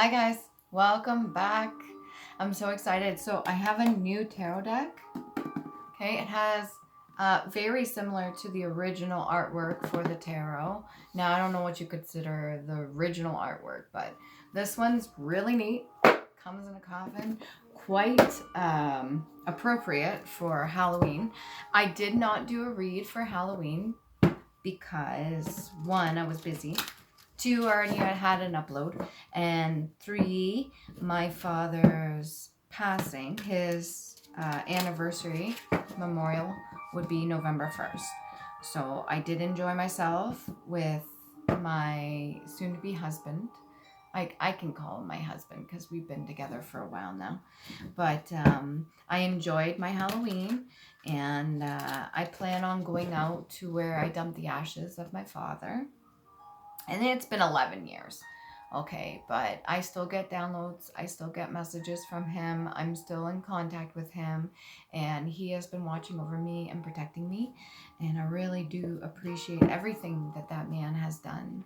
Hi guys, welcome back. I'm so excited. So I have a new tarot deck. Okay, it has very similar to the original artwork for the tarot. Now I don't know what you consider the original artwork, but this one's really neat. Comes in a coffin, quite appropriate for Halloween. I did not do a read for Halloween because one, I was busy. Two, already I had an upload. And three, my father's passing, his anniversary memorial would be November 1st. So I did enjoy myself with my soon-to-be husband. I can call him my husband because we've been together for a while now. But I enjoyed my Halloween, and I plan on going out to where I dumped the ashes of my father. And it's been 11 years. Okay, but I still get downloads. I still get messages from him. I'm still in contact with him. And he has been watching over me and protecting me. And I really do appreciate everything that that man has done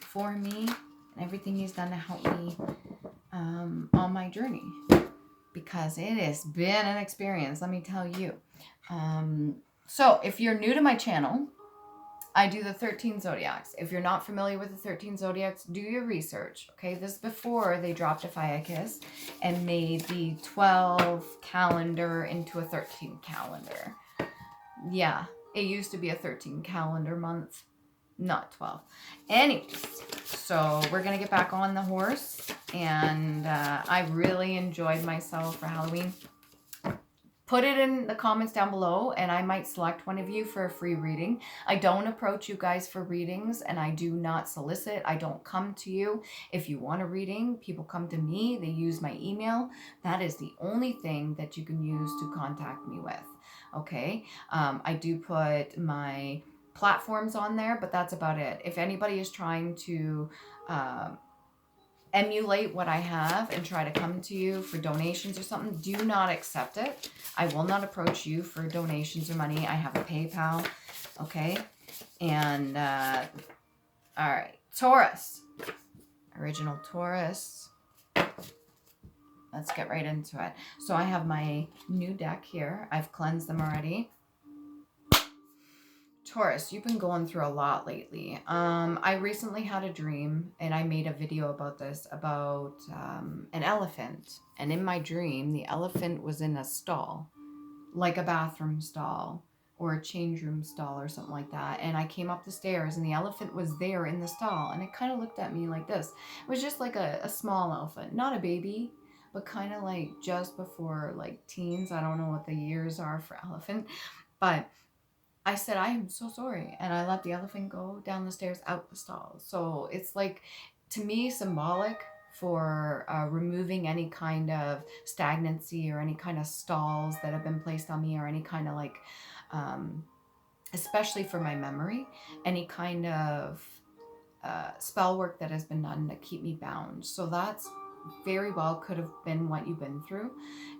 for me and everything he's done to help me on my journey. Because it has been an experience, let me tell you. So if you're new to my channel, I do the 13 zodiacs. If you're not familiar with the 13 zodiacs, do your research. Okay, this is before they dropped a Fiacus and made the 12 calendar into a 13 calendar. Yeah, it used to be a 13 calendar month, not 12. Anyways, so we're gonna get back on the horse, and I really enjoyed myself for Halloween. Put it in the comments down below and I might select one of you for a free reading. I don't approach you guys for readings, and I do not solicit. I don't come to you. If you want a reading, people come to me. They use my email. That is the only thing that you can use to contact me with. Okay. I do put my platforms on there, but that's about it. If anybody is trying to emulate what I have and try to come to you for donations or something, do not accept it. I will not approach you for donations or money. I have a PayPal, okay? And, all right, Taurus. Original Taurus. Let's get right into it. So I have my new deck here. I've cleansed them already. Taurus, you've been going through a lot lately. I recently had a dream, and I made a video about this, about an elephant. And in my dream, the elephant was in a stall, like a bathroom stall or a change room stall or something like that. And I came up the stairs, and the elephant was there in the stall. And it kind of looked at me like this. It was just like a small elephant, not a baby, but kind of like just before like teens. I don't know what the years are for elephant, but I said, I am so sorry. And I let the elephant go down the stairs out the stall. So it's like, to me, symbolic for removing any kind of stagnancy or any kind of stalls that have been placed on me, or any kind of like, especially for my memory, any kind of spell work that has been done to keep me bound. So that's very well could have been what you've been through,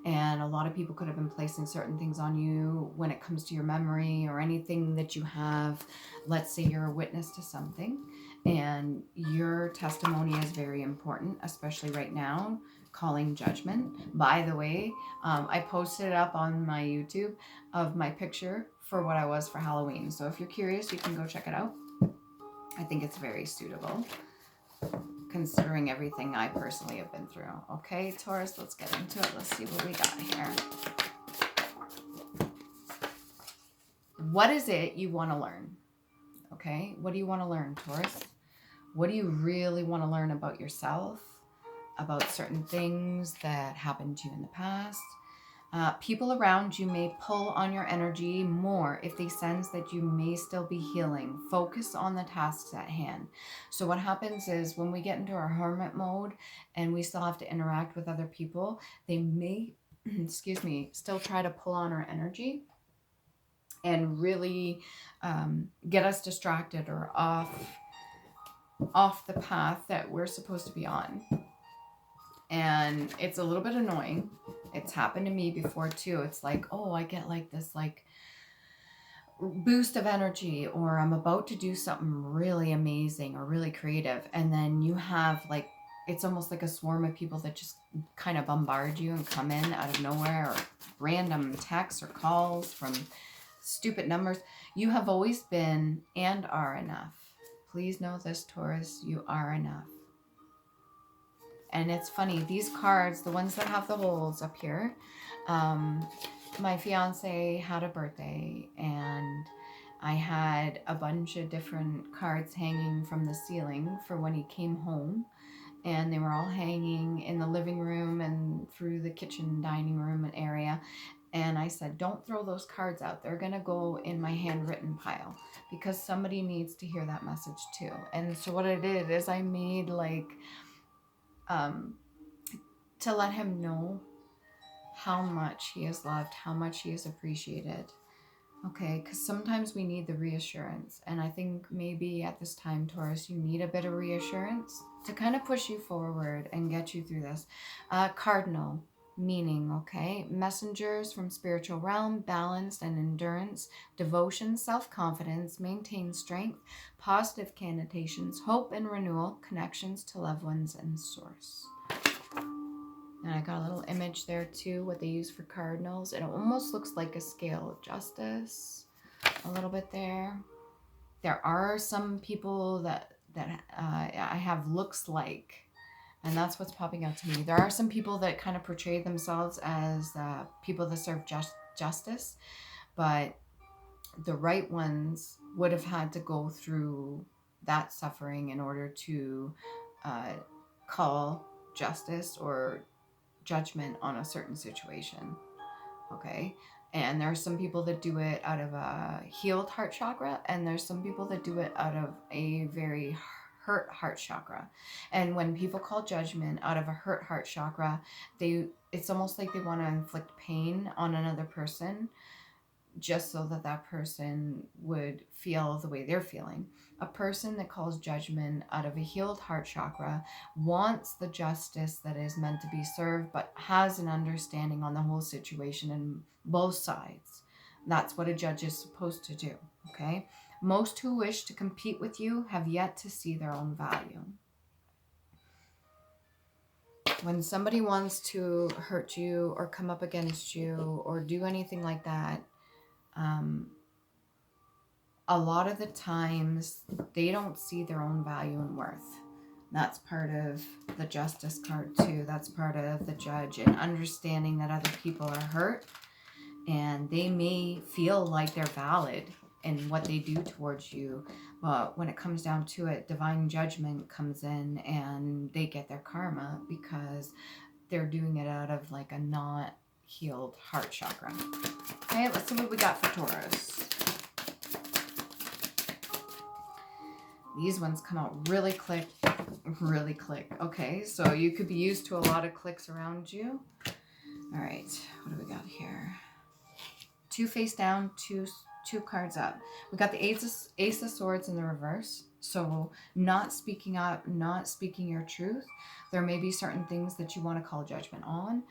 and a lot of people could have been placing certain things on you when it comes to your memory or anything that you have. Let's say you're a witness to something, and your testimony is very important, especially right now, calling judgment. By the way, I posted it up on my YouTube of my picture for what I was for Halloween, so if you're curious, you can go check it out. I think it's very suitable, considering everything I personally have been through. Okay, Taurus, let's get into it. Let's see what we got here. What is it you want to learn? Okay, what do you want to learn, Taurus? What do you really want to learn about yourself, about certain things that happened to you in the past? People around you may pull on your energy more if they sense that you may still be healing. Focus on the tasks at hand. So what happens is, when we get into our hermit mode and we still have to interact with other people, they may, excuse me, still try to pull on our energy and really get us distracted or off the path that we're supposed to be on. And it's a little bit annoying. It's happened to me before too. It's like, oh, I get like this like boost of energy, or I'm about to do something really amazing or really creative, and then you have like it's almost like a swarm of people that just kind of bombard you and come in out of nowhere, or random texts or calls from stupid numbers. You have always been and are enough. Please know this, Taurus, you are enough. And it's funny, these cards, the ones that have the holes up here, my fiance had a birthday and I had a bunch of different cards hanging from the ceiling for when he came home. And they were all hanging in the living room and through the kitchen dining room area. And I said, don't throw those cards out. They're going to go in my handwritten pile because somebody needs to hear that message too. And so what I did is I made like, to let him know how much he is loved, how much he is appreciated. Okay, because sometimes we need the reassurance. And I think maybe at this time, Taurus, you need a bit of reassurance to kind of push you forward and get you through this. Cardinal, meaning, okay? Messengers from spiritual realm, balanced and endurance, devotion, self-confidence, maintain strength, positive connotations, hope and renewal, connections to loved ones and source. And I got a little image there too, what they use for cardinals. It almost looks like a scale of justice, a little bit there. There are some people that I have looks like, and that's what's popping out to me. There are some people that kind of portray themselves as people that serve justice, but the right ones would have had to go through that suffering in order to call justice or judgment on a certain situation. Okay, and there are some people that do it out of a healed heart chakra, and there's some people that do it out of a very hurt heart chakra. And when people call judgment out of a hurt heart chakra, it's almost like they want to inflict pain on another person just so that that person would feel the way they're feeling. A person that calls judgment out of a healed heart chakra wants the justice that is meant to be served, but has an understanding on the whole situation and both sides. That's what a judge is supposed to do, okay? Most who wish to compete with you have yet to see their own value. When somebody wants to hurt you or come up against you or do anything like that, a lot of the times they don't see their own value and worth. That's part of the justice card too. That's part of the judge, and understanding that other people are hurt and they may feel like they're valid in what they do towards you. But when it comes down to it, divine judgment comes in and they get their karma because they're doing it out of like a not healed heart chakra. Okay, let's see what we got for Taurus. These ones come out really quick. Okay, so you could be used to a lot of clicks around you. All right, what do we got here? 2 face down, two cards up. We got the Ace of Swords in the reverse. So not speaking up, not speaking your truth. There may be certain things that you want to call judgment on.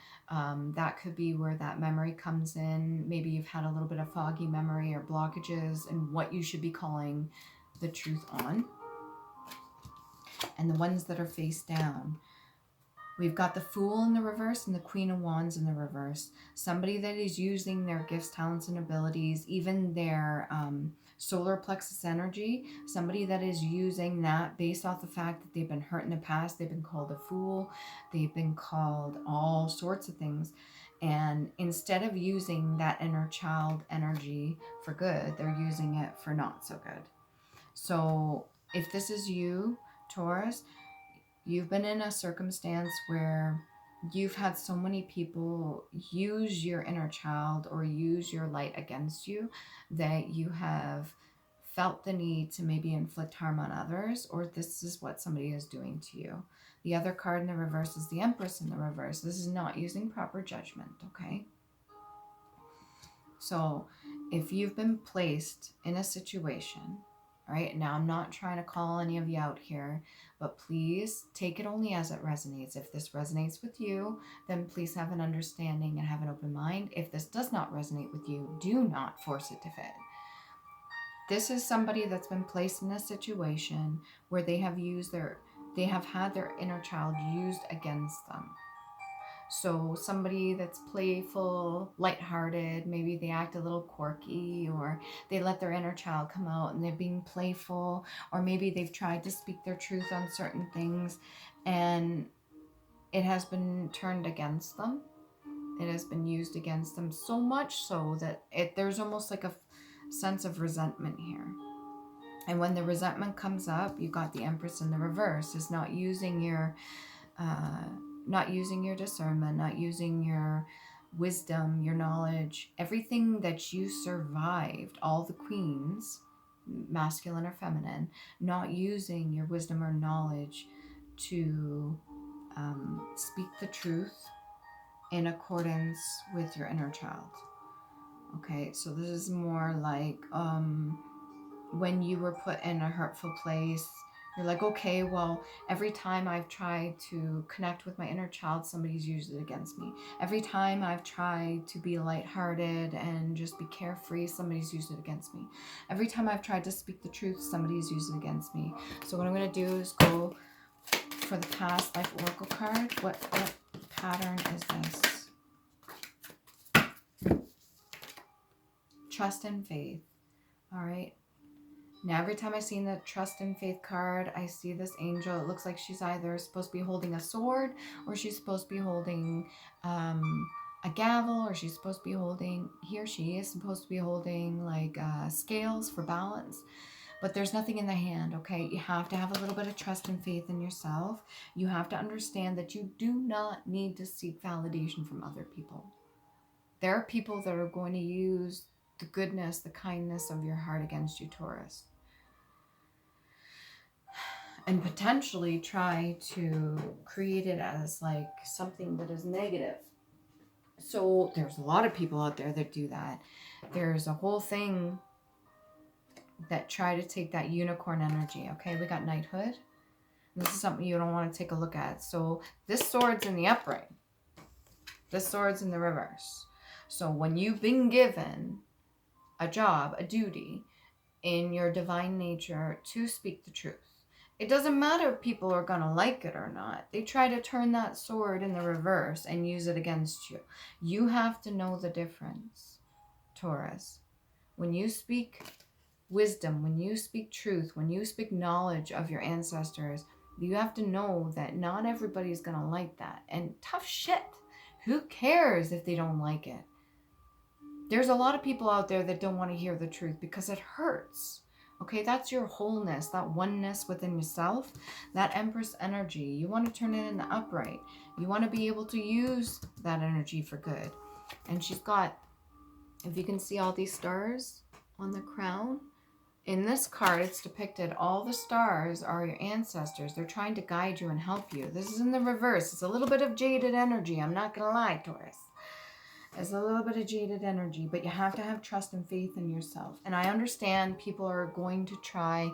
That could be where that memory comes in. Maybe you've had a little bit of foggy memory or blockages and what you should be calling the truth on. And the ones that are face down, we've got the Fool in the reverse and the Queen of Wands in the reverse. Somebody that is using their gifts, talents, and abilities, even their solar plexus energy. Somebody that is using that based off the fact that they've been hurt in the past. They've been called a fool. They've been called all sorts of things. And instead of using that inner child energy for good, they're using it for not so good. So if this is you, Taurus, you've been in a circumstance where you've had so many people use your inner child or use your light against you that you have felt the need to maybe inflict harm on others, or this is what somebody is doing to you. The other card in the reverse is the Empress in the reverse. This is not using proper judgment, okay? So if you've been placed in a situation, right? Now, I'm not trying to call any of you out here, but please take it only as it resonates. If this resonates with you, then please have an understanding and have an open mind. If this does not resonate with you, do not force it to fit. This is somebody that's been placed in a situation where they have used they have had their inner child used against them. So somebody that's playful, lighthearted, maybe they act a little quirky, or they let their inner child come out and they're being playful, or maybe they've tried to speak their truth on certain things and it has been turned against them. It has been used against them, so much so that there's almost like a sense of resentment here. And when the resentment comes up, you got the Empress in the reverse. Is not using your discernment, not using your wisdom, your knowledge, everything that you survived, all the queens, masculine or feminine, not using your wisdom or knowledge to speak the truth in accordance with your inner child. Okay, so this is more like when you were put in a hurtful place, you're like, okay, well, every time I've tried to connect with my inner child, somebody's used it against me. Every time I've tried to be lighthearted and just be carefree, somebody's used it against me. Every time I've tried to speak the truth, somebody's used it against me. So what I'm going to do is go for the past life oracle card. What pattern is this? Trust and faith. All right. Now, every time I see the trust and faith card, I see this angel. It looks like she's either supposed to be holding a sword, or she's supposed to be holding a gavel, or she's supposed to be holding, she is supposed to be holding like scales for balance. But there's nothing in the hand, okay? You have to have a little bit of trust and faith in yourself. You have to understand that you do not need to seek validation from other people. There are people that are going to use the goodness, the kindness of your heart against you, Taurus, and potentially try to create it as like something that is negative. So there's a lot of people out there that do that. There's a whole thing that try to take that unicorn energy. Okay, we got knighthood. This is something you don't want to take a look at. So this sword's in the upright. This sword's in the reverse. So when you've been given a job, a duty in your divine nature to speak the truth, it doesn't matter if people are going to like it or not. They try to turn that sword in the reverse and use it against you. You have to know the difference, Taurus. When you speak wisdom, when you speak truth, when you speak knowledge of your ancestors, you have to know that not everybody's going to like that. And tough shit. Who cares if they don't like it? There's a lot of people out there that don't want to hear the truth because it hurts. Okay, that's your wholeness, that oneness within yourself, that Empress energy. You want to turn it in the upright. You want to be able to use that energy for good. And she's got, if you can see all these stars on the crown, in this card, it's depicted all the stars are your ancestors. They're trying to guide you and help you. This is in the reverse. It's a little bit of jaded energy. I'm not going to lie, Taurus. It's a little bit of jaded energy, but you have to have trust and faith in yourself. And I understand people are going to try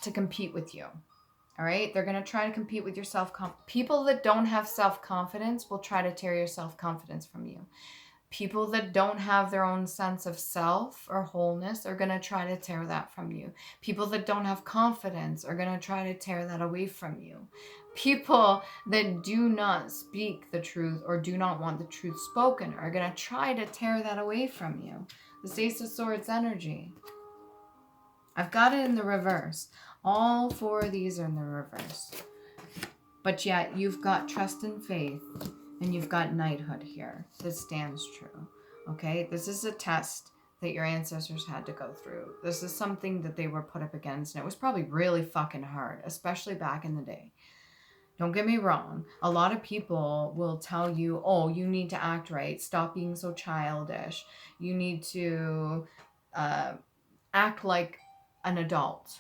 to compete with you. All right? They're going to try to compete with your self-confidence. People that don't have self-confidence will try to tear your self-confidence from you. People that don't have their own sense of self or wholeness are going to try to tear that from you. People that don't have confidence are going to try to tear that away from you. People that do not speak the truth or do not want the truth spoken are going to try to tear that away from you. The Ace of Swords energy. I've got it in the reverse. All four of these are in the reverse. But yet you've got trust and faith. And you've got knighthood here. This stands true. Okay? This is a test that your ancestors had to go through. This is something that they were put up against. And it was probably really fucking hard. Especially back in the day. Don't get me wrong. A lot of people will tell you, oh, you need to act right. Stop being so childish. You need to act like an adult.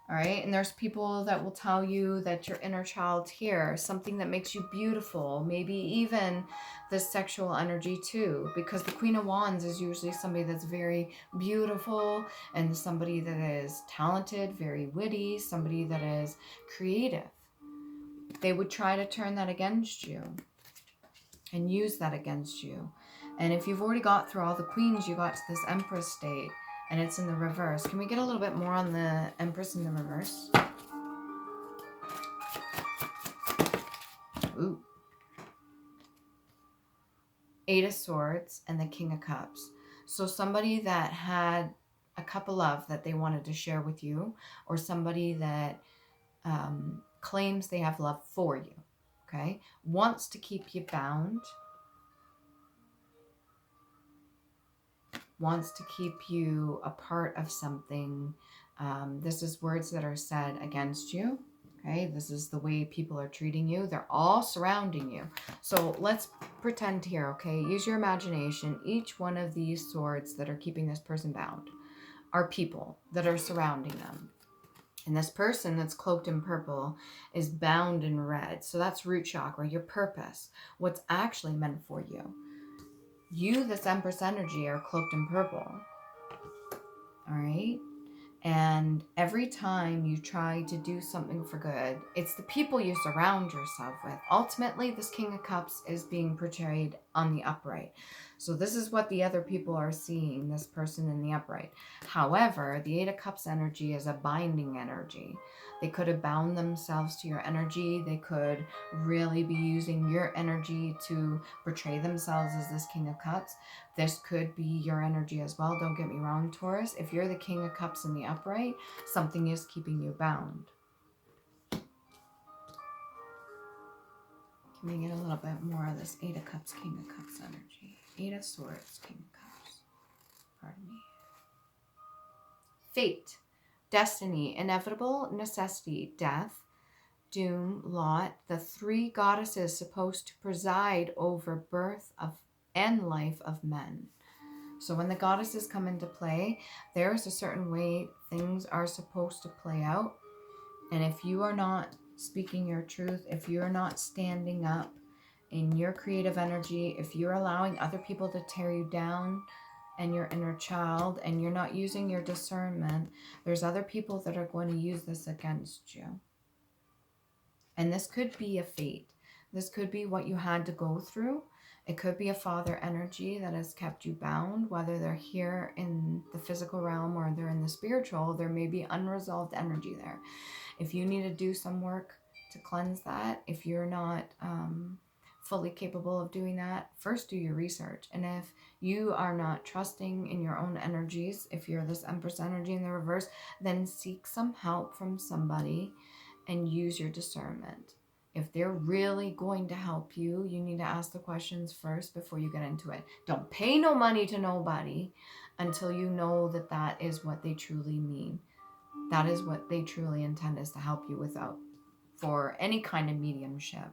All right. And there's people that will tell you that your inner child's here, something that makes you beautiful, maybe even the sexual energy too, because the Queen of Wands is usually somebody that's very beautiful and somebody that is talented, very witty, somebody that is creative. They would try to turn that against you and use that against you. And if you've already got through all the queens, you got to this Empress state. And it's in the reverse. Can we get a little bit more on the Empress in the reverse? Ooh. Eight of Swords and the King of Cups. So somebody that had a cup of love that they wanted to share with you, or somebody that claims they have love for you, okay, wants to keep you bound, wants to keep you a part of something. This is words that are said against you. Okay, this is the way people are treating you. They're all surrounding you. So let's pretend here, okay? Use your imagination. Each one of these swords that are keeping this person bound are people that are surrounding them. And this person that's cloaked in purple is bound in red. So that's root chakra, your purpose, what's actually meant for you. You, this Empress energy, are cloaked in purple. All right? And every time you try to do something for good, it's the people you surround yourself with. Ultimately, this King of Cups is being portrayed on the upright. So this is what the other people are seeing, this person in the upright. However, the Eight of Cups energy is a binding energy. They could have bound themselves to your energy. They could really be using your energy to portray themselves as this King of Cups. This could be your energy as well. Don't get me wrong, Taurus. If you're the King of Cups in the upright, something is keeping you bound. Can we get a little bit more of this Eight of Cups, King of Cups energy? Eight of Swords, King of Cups. Pardon me. Fate, destiny, inevitable, necessity, death, doom, lot. The three goddesses supposed to preside over birth of and life of men. So when the goddesses come into play, there is a certain way things are supposed to play out. And if you are not speaking your truth, if you're not standing up in your creative energy, if you're allowing other people to tear you down and your inner child, and you're not using your discernment, there's other people that are going to use this against you. And this could be a fate. This could be what you had to go through. It could be a father energy that has kept you bound, whether they're here in the physical realm or they're in the spiritual. There may be unresolved energy there. If you need to do some work to cleanse that, if you're not fully capable of doing that, first do your research. And if you are not trusting in your own energies, if you're this Empress energy in the reverse, then seek some help from somebody and use your discernment. If they're really going to help you, you need to ask the questions first before you get into it. Don't pay no money to nobody until you know that that is what they truly mean. That is what they truly intend, is to help you without, for any kind of mediumship,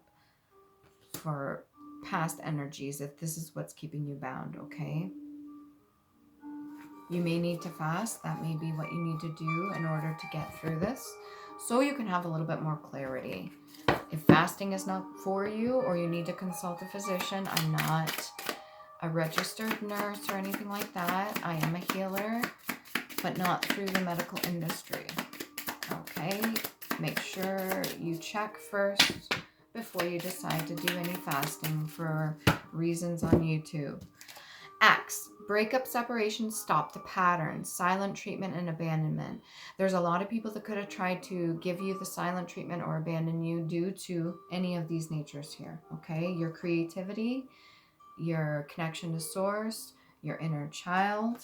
for past energies, if this is what's keeping you bound, okay? You may need to fast. That may be what you need to do in order to get through this, so you can have a little bit more clarity. If fasting is not for you, or you need to consult a physician, I'm not a registered nurse or anything like that. I am a healer, but not through the medical industry. Okay? Make sure you check first before you decide to do any fasting for reasons on YouTube. X, breakup, separation, stop the pattern, silent treatment, and abandonment. There's a lot of people that could have tried to give you the silent treatment or abandon you due to any of these natures here, okay? Your creativity, your connection to source, your inner child,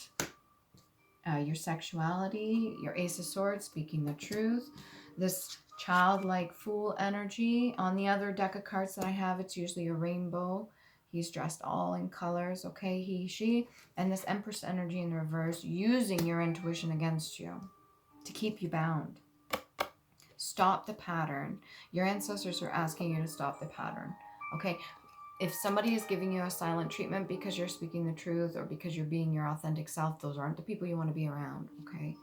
your sexuality, your Ace of Swords, speaking the truth, this childlike fool energy. On the other deck of cards that I have, it's usually a rainbow. He's dressed all in colors, okay, he, she. And this Empress energy in the reverse, using your intuition against you to keep you bound. Stop the pattern. Your ancestors are asking you to stop the pattern, okay? If somebody is giving you a silent treatment because you're speaking the truth or because you're being your authentic self, those aren't the people you want to be around, okay?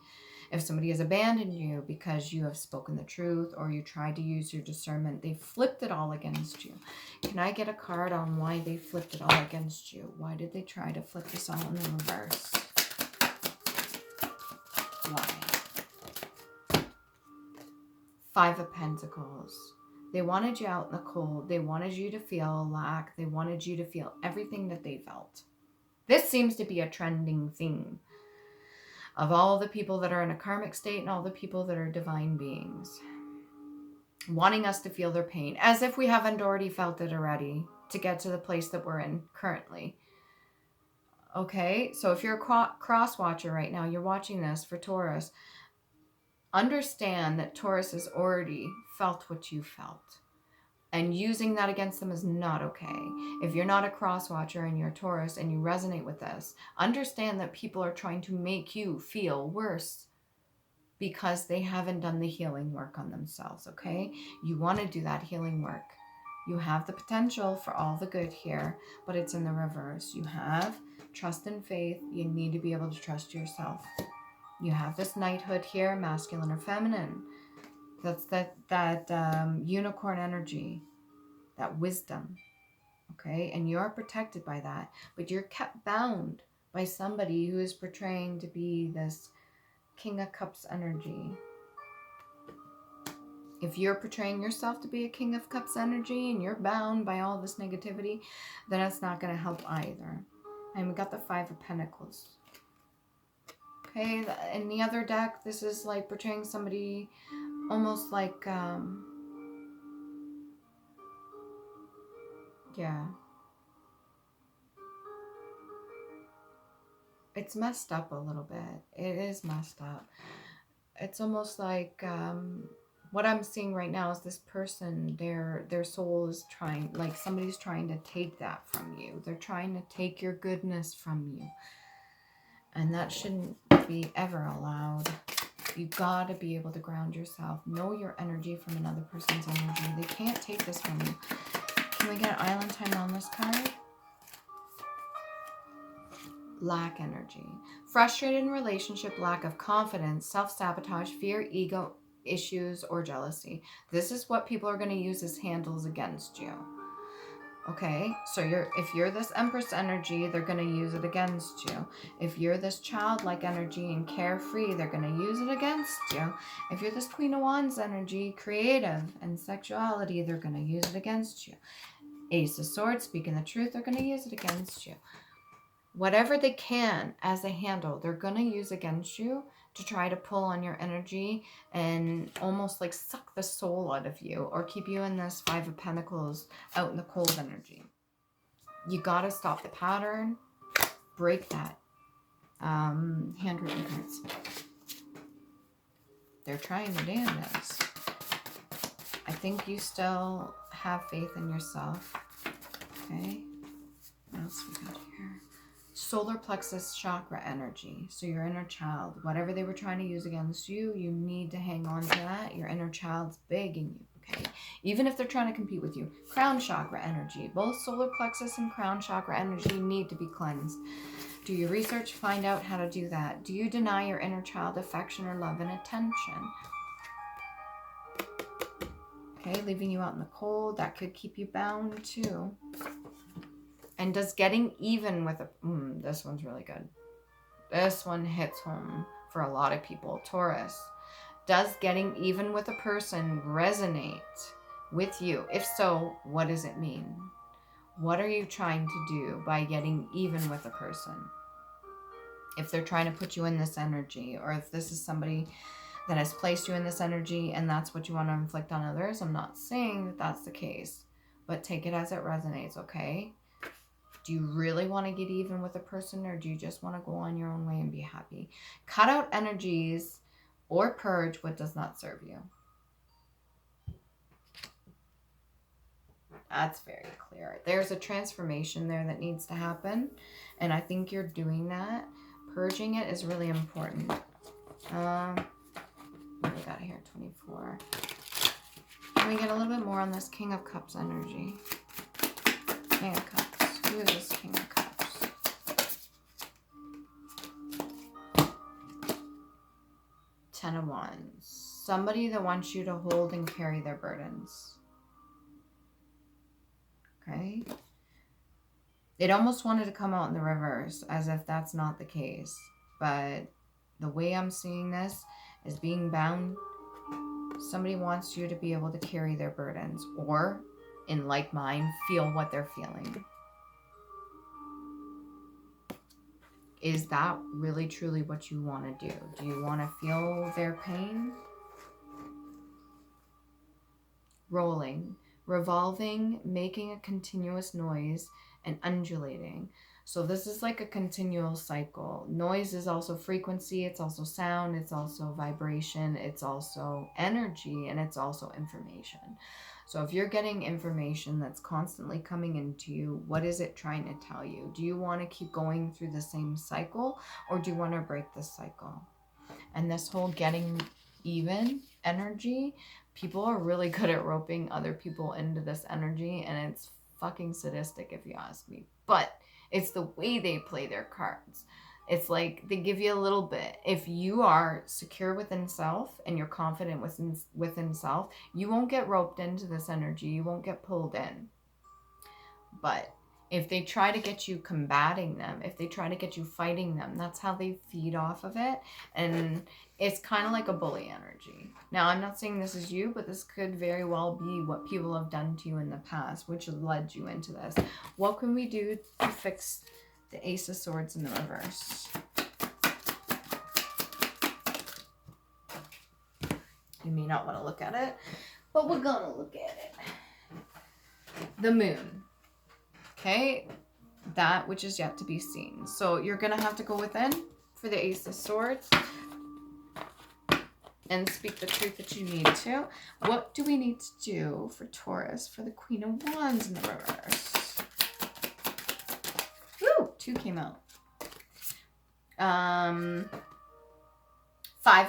If somebody has abandoned you because you have spoken the truth or you tried to use your discernment, they flipped it all against you. Can I get a card on why they flipped it all against you? Why did they try to flip this all in the reverse? Why? Five of Pentacles. They wanted you out in the cold. They wanted you to feel lack. They wanted you to feel everything that they felt. This seems to be a trending theme of all the people that are in a karmic state and all the people that are divine beings. wanting us to feel their pain, as if we haven't already felt it already to get to the place that we're in currently. Okay, so if you're a cross watcher right now, you're watching this for Taurus, understand that Taurus has already felt what you felt. And using that against them is not okay. If you're not a cross watcher and you're a Taurus and you resonate with this, understand that people are trying to make you feel worse because they haven't done the healing work on themselves, okay? You want to do that healing work. You have the potential for all the good here, but it's in the reverse. You have trust and faith. You need to be able to trust yourself. You have this knighthood here, masculine or feminine. That's that unicorn energy, that wisdom, okay? And you're protected by that, but you're kept bound by somebody who is portraying to be this King of Cups energy. If you're portraying yourself to be a King of Cups energy and you're bound by all this negativity, then it's not going to help either. And we got the Five of Pentacles. Okay, in the other deck, this is like portraying somebody almost like, yeah. It's messed up a little bit. It is messed up. It's almost like, what I'm seeing right now is this person, their soul is trying, like somebody's trying to take that from you. They're trying to take your goodness from you. And that shouldn't be ever allowed. You gotta be able to ground yourself. Know your energy from another person's energy. They can't take this from you. Can we get an island time on this card? Lack energy. Frustrated in relationship, lack of confidence, self-sabotage, fear, ego issues, or jealousy. This is what people are going to use as handles against you. Okay, so if you're this Empress energy, they're going to use it against you. If you're this childlike energy and carefree, they're going to use it against you. If you're this Queen of Wands energy, creative and sexuality, they're going to use it against you. Ace of Swords, speaking the truth, they're going to use it against you. Whatever they can as a handle, they're going to use against you to try to pull on your energy and almost like suck the soul out of you or keep you in this Five of Pentacles out in the cold energy. You got to stop the pattern, break that. Handwritten cards. They're trying to do this. I think you still have faith in yourself. Okay. What else we got here? Solar plexus chakra energy. So your inner child, whatever they were trying to use against you, you need to hang on to that. Your inner child's begging you, okay? Even if they're trying to compete with you. Crown chakra energy. Both solar plexus and crown chakra energy need to be cleansed. Do your research, find out how to do that. Do you deny your inner child affection or love and attention? Okay, leaving you out in the cold, that could keep you bound too. And does getting even with a... this one's really good. This one hits home for a lot of people. Taurus. Does getting even with a person resonate with you? If so, what does it mean? What are you trying to do by getting even with a person? If they're trying to put you in this energy, or if this is somebody that has placed you in this energy and that's what you want to inflict on others, I'm not saying that that's the case, but take it as it resonates, okay? Do you really want to get even with a person, or do you just want to go on your own way and be happy? Cut out energies or purge what does not serve you. That's very clear. There's a transformation there that needs to happen, and I think you're doing that. Purging it is really important. What do we got here? 24. Can we get a little bit more on this King of Cups energy? King of Cups. Who is this King of Cups? Ten of Wands. Somebody that wants you to hold and carry their burdens. Okay? It almost wanted to come out in the reverse, as if that's not the case. But the way I'm seeing this is being bound. Somebody wants you to be able to carry their burdens, or, in like mind, feel what they're feeling. Is that really truly what you want to do? Do you want to feel their pain? rolling, revolving, making a continuous noise, and undulating. So this is like a continual cycle. Noise is also frequency, it's also sound, it's also vibration, it's also energy, and it's also information. So if you're getting information that's constantly coming into you, what is it trying to tell you? Do you want to keep going through the same cycle, or do you want to break this cycle? And this whole getting even energy, people are really good at roping other people into this energy, and it's fucking sadistic if you ask me. But it's the way they play their cards. It's like they give you a little bit. If you are secure within self and you're confident within self, you won't get roped into this energy. You won't get pulled in. But if they try to get you combating them, if they try to get you fighting them, that's how they feed off of it. And it's kind of like a bully energy. Now, I'm not saying this is you, but this could very well be what people have done to you in the past, which led you into this. What can we do to fix the Ace of Swords in the reverse? You may not want to look at it, but we're going to look at it. The Moon. Okay, that which is yet to be seen. So you're going to have to go within for the Ace of Swords and speak the truth that you need to. What do we need to do for Taurus for the Queen of Wands in the reverse? Woo! 2 came out. 5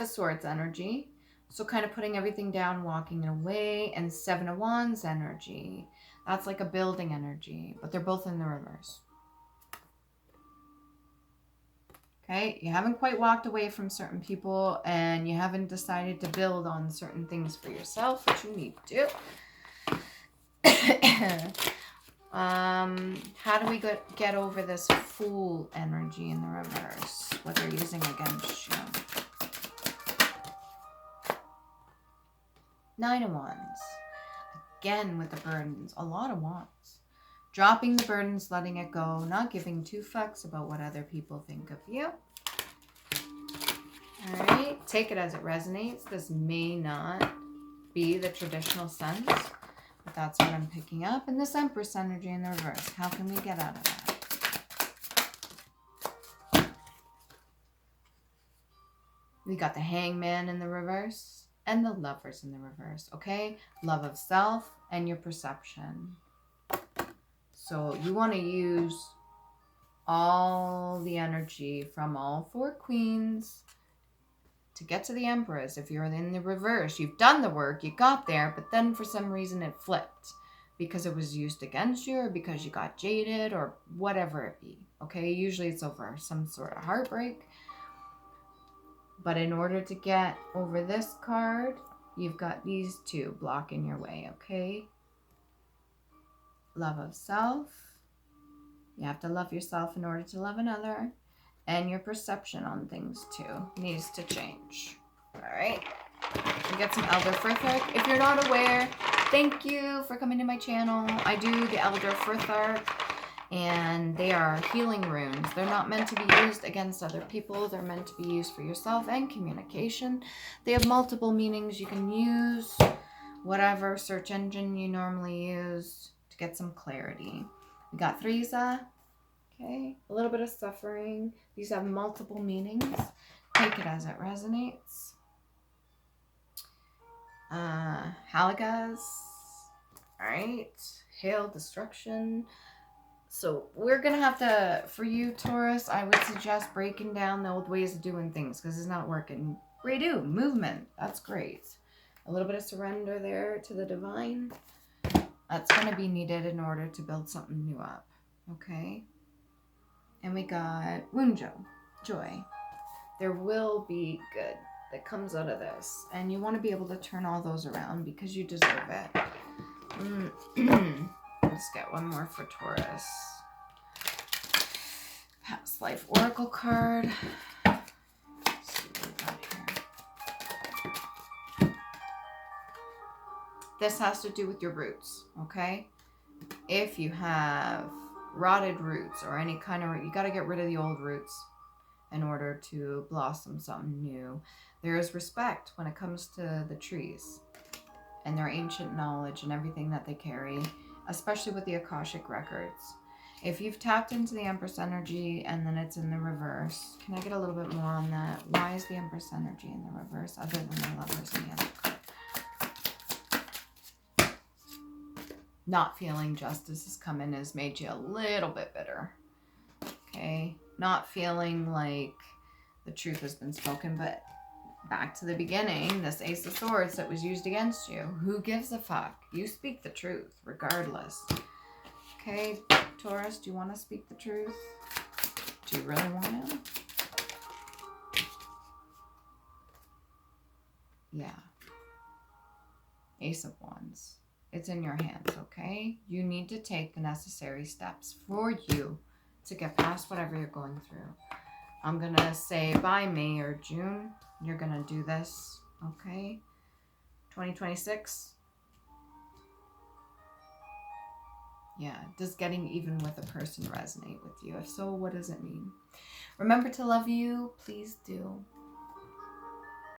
of Swords energy. So kind of putting everything down, walking away. And 7 of Wands energy. That's like a building energy, but they're both in the reverse. Okay, you haven't quite walked away from certain people, and you haven't decided to build on certain things for yourself, which you need to. How do we get over this Fool energy in the reverse? What they're using against you. 9 of Wands. Again with the burdens, a lot of wands. Dropping the burdens, letting it go, not giving 2 fucks about what other people think of you. All right, take it as it resonates. This may not be the traditional sense, but that's what I'm picking up. And this Empress energy in the reverse, how can we get out of that? We got the Hangman in the reverse. And the Lovers in the reverse, okay? Love of self and your perception. So you want to use all the energy from all 4 queens to get to the Empress. If you're in the reverse, you've done the work, you got there, but then for some reason it flipped because it was used against you, or because you got jaded, or whatever it be, okay? Usually it's over some sort of heartbreak. But in order to get over this card, you've got these 2 blocking your way, okay? Love of self. You have to love yourself in order to love another. And your perception on things, too, needs to change. All right? We get some Elder Frithark. If you're not aware, thank you for coming to my channel. I do the Elder Frithark. And they are healing runes. They're not meant to be used against other people. They're meant to be used for yourself and communication. They have multiple meanings. You can use whatever search engine you normally use to get some clarity. We got Threesa. Okay, a little bit of suffering. These have multiple meanings. Take it as it resonates. Halagas. All right, hail, destruction. So we're going to have to, for you, Taurus, I would suggest breaking down the old ways of doing things because it's not working. Redo, movement. That's great. A little bit of surrender there to the divine. That's going to be needed in order to build something new up. Okay? And we got Wunjo, joy. There will be good that comes out of this. And you want to be able to turn all those around because you deserve it. Let's get one more for Taurus. Past life oracle card. Let's see what we got here. This has to do with your roots, okay? If you have rotted roots or any kind of root, you got to get rid of the old roots in order to blossom something new. There is respect when it comes to the trees. and their ancient knowledge and everything that they carry, especially with the Akashic records. If you've tapped into the Empress energy and then it's in the reverse, can I get a little bit more on that? Why is the Empress energy in the reverse other than the Lovers in the other card? Not feeling justice has come in, has made you a little bit bitter. Okay? Not feeling like the truth has been spoken, but back to the beginning, this Ace of Swords that was used against you. Who gives a fuck? You speak the truth, regardless. Okay, Taurus, do you want to speak the truth? Do you really want to? Yeah. Ace of Wands. It's in your hands, okay? You need to take the necessary steps for you to get past whatever you're going through. I'm going to say by May or June, you're going to do this, okay? 2026. Yeah, does getting even with a person resonate with you? If so, what does it mean? Remember to love you. Please do.